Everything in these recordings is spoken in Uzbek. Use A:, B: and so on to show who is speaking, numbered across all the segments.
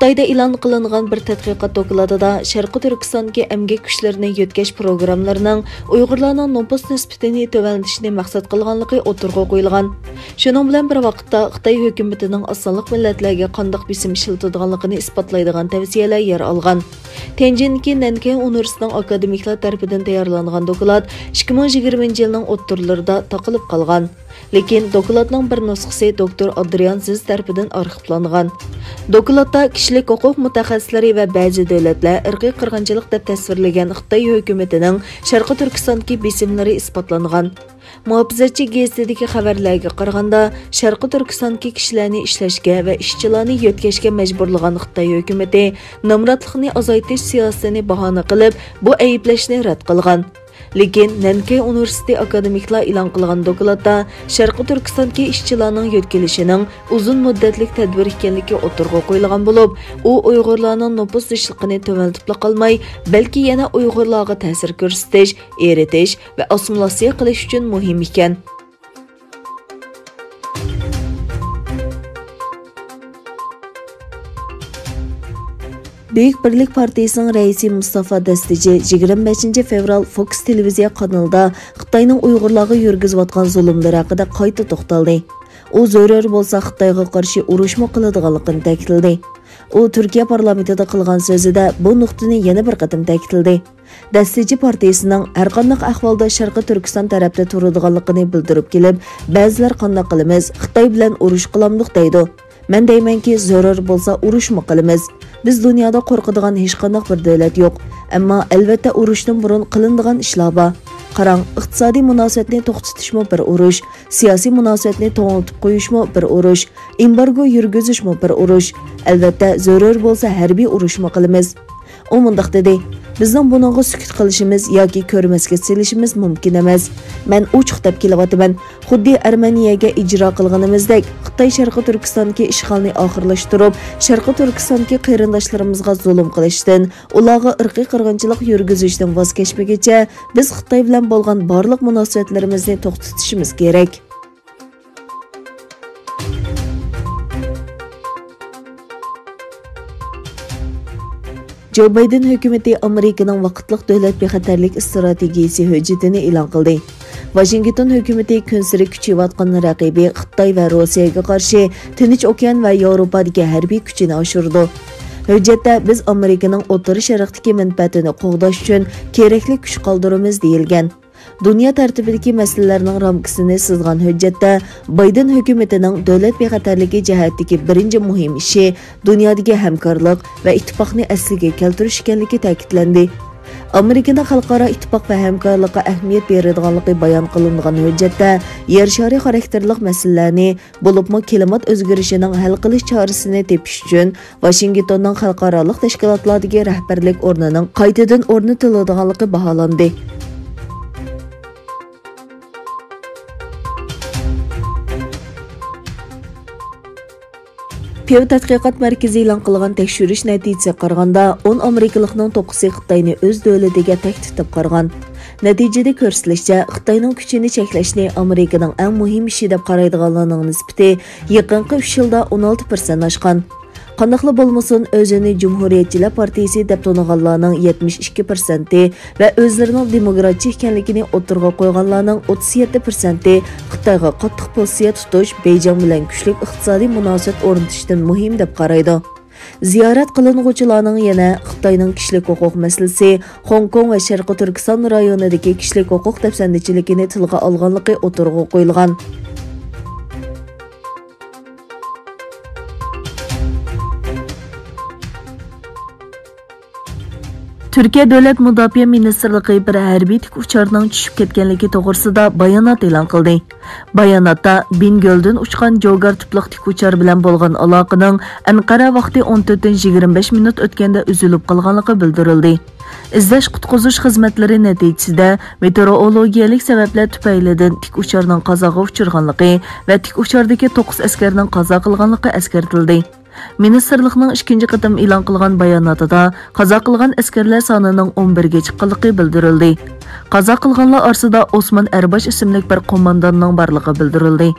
A: Xitoyda e'lon qilingan bir tadqiqot dokladida Sharqi Turkistondagi emgak kuchlarini yetkash programmalarining Uyg'urlarning nopus nisbatini tovanlatishni maqsad qilganligi o'tirg'a qo'yilgan. Shuning bilan bir vaqtda Xitoy hukumatining osonlik millatlarga qandoq bisim ishlatadiganligini isbotlaydigan tavsiyalar yer olgan. Tianjindagi Nanking universitetining akademiklar tarafidan tayyorlangan doklad 2020-yilning o'ttirlarida taqilib qolgan. Lekin dokladning bir nusxasi doktor Adrian Ziz tarafidan arxivlangan. Dokladda kishilik huquq mutaxassislari va ba'zi davlatlar irqiy qirg'inchilik deb tasvirlagan Xitoy hukumatining Sharqi Turkistondagi bisimlari isbotlangan. Muhofizatchi gazetidagi xabarlarga qaraganda, Sharqi Turkistondagi kishilarni ishlashga va ishchilarni yetkazishga majburlagan Xitoy hukumati nomrodlikni azaytish siyosatini bahona qilib, bu ayblashni rad qilgan. Lekin Nanking universiteti akademiklar e'lon qilgan dokladda Sharqi Turkistondagi ishchilarning yetkilishining uzun muddatlik tadbir ekanligi o'tirg'a qo'yilgan bo'lib, u Uyg'urlarning nopus zishliqini to'valtib qolmay, balki yana Uyg'urlarga ta'sir ko'rsatish, eritish va assimilyatsiya qilish uchun muhim ekan. Büyük Birlik Partiyasining raisi Mustafa Dastici 25 fevral Fox televiziya kanalida Xitoyning Uyg'urlarga yurgizayotgan zulmlari haqida qayta to'xtaldi. U zarur bo'lsa Xitoyga qarshi urushma qiladiganligini ta'kidladi. U Turkiya parlamentida qilgan so'zida bu nuqtani yana bir qatim ta'kidladi. Dastici partiyasining har qanday ahvolda Sharqi Turkiston tarafda turadiganligini bildirib kelib, ba'zilar qanday qilamiz, Xitoy bilan urush qilamdiq deydi. Men deymanki, zarur bo'lsa urushma qilamiz. Biz dunyoda qo'rqadigan hech qanday bir davlat yo'q, ammo albatta urushdan burun qilinadigan ishlar bor. Qarang, iqtisodiy munosabatni to'xtatishmi bir urush, siyosiy munosabatni to'g'ritib qo'yishmi bir urush, embargo yurgizishmi bir urush. Albatta zarur bo'lsa harbiy urushma qilamiz. U mundaq dedi: bizning buningga sukut qilishimiz yoki ko'rmasga silishimiz mumkin emas. Men ochiq deb kelyapman. Xuddi Armeniyaga ijro qilganimizdek, Xitoy Sharqi Turkistondagi ishg'olni oxirlashtirib, Sharqi Turkistondagi qarindoshlarimizga zulm qilishdan, ularga irqiy qirg'inchilik yurgizishdan voz kechmaguncha, biz Xitoy bilan bo'lgan barliq munosabatlarimizni to'xtatishimiz kerak. Joe Biden hukumati Amerikaning vaqtliq davlat bexatarlik strategiyasi hujjatini e'lon qildi. Washington hukumati kunsiri kuchayotgan raqibi Xitoy va Rossiyaga qarshi Tinch okean va Yevropadagi harbiy kuchini oshirdi. Hujjatda biz Amerikaning O'rta Sharqdagi manfaatini qo'g'dash uchun kerakli kuch qoldiramiz deyilgan. Dunyo tartibidagi masalalarning ramkasini sizgan hujjatda Biden hukumatining davlat bexatarligi jihatdagi birinchi muhim ishi dunyodagi hamkorlik va ittifoqni asliga keltirish ekanligi ta'kidlandi. Amerikada xalqaro ittifoq va hamkorlikqa ahamiyat beradiganligi bayon qilingan hujjatda yer shari xarakterlik masalalarni, bo'libmi klimat o'zgarishining hal qilish chorasini tepish uchun Washingtonning xalqaro tashkilotlardagi rahbarlik o'rnining qaytadan o'rnatiladiganligi baholandi. Pew tadqiqot markazi e'lon qilgan tekshirish natijasiga qaraganda 10 Amerikalikning 9i Xitoyni o'z davlatiga taklif qilgan. Natijada ko'rsatilishicha, Xitoyning kuchini cheklashni Amerikaning eng muhim ishi deb qaraydiganlarning nisbati yaqinqi 3 yilda 16% oshgan. Qandoqli bo'lmasin, o'zini Cumhuriyetchilar partiyasi deb toniganlarning 72% va o'zlarining demokratchi ekanligini o'tirg'a qo'yganlarning 37% Xitoyga qattiq pozitsiya tutish, Beijing bilan kuchli iqtisodiy munosabat o'rnatishdan muhim deb qaraydi. Ziyorat qilinuvchilarning yana Xitoyning kishilik huquq masalasi, Hong Kong va Sharqi Turkiston rayonidagi kishilik huquq dafsandichiligini tilga olganligi o'tirg'a qo'yilgan. Türkiye Devlet Müdafiə Ministerliği bir hərbi tik uçarının düşüb ketkenligi toğrusida bayonot e'lon qildi. Bayonotda Bingöl'dən uçqan Jogar tiplıq tik uçar bilan bo'lgan aloqaning Anqara vaqti 14:25 minut o'tganda uzilib qolganligi bildirildi. İzlash qutquzish xizmatlari natijasida meteorologiyalik sabablar tufaylidan tik uçarning qazoga uchirganligi va tik uçardagi 9 askarning qazo qilganligi eskartildi. Ministerlikning ikinci qatam e'lon qilgan bayonotida qazo qilgan askarlar sonining 11 ga chiqqanligi bildirildi. Qazo qilganlar orasida Osman Erbash ismli bir qo'mondonning borligi bildirildi.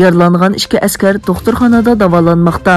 A: Yaralangan 2 askar doktorxonada davolanmoqda.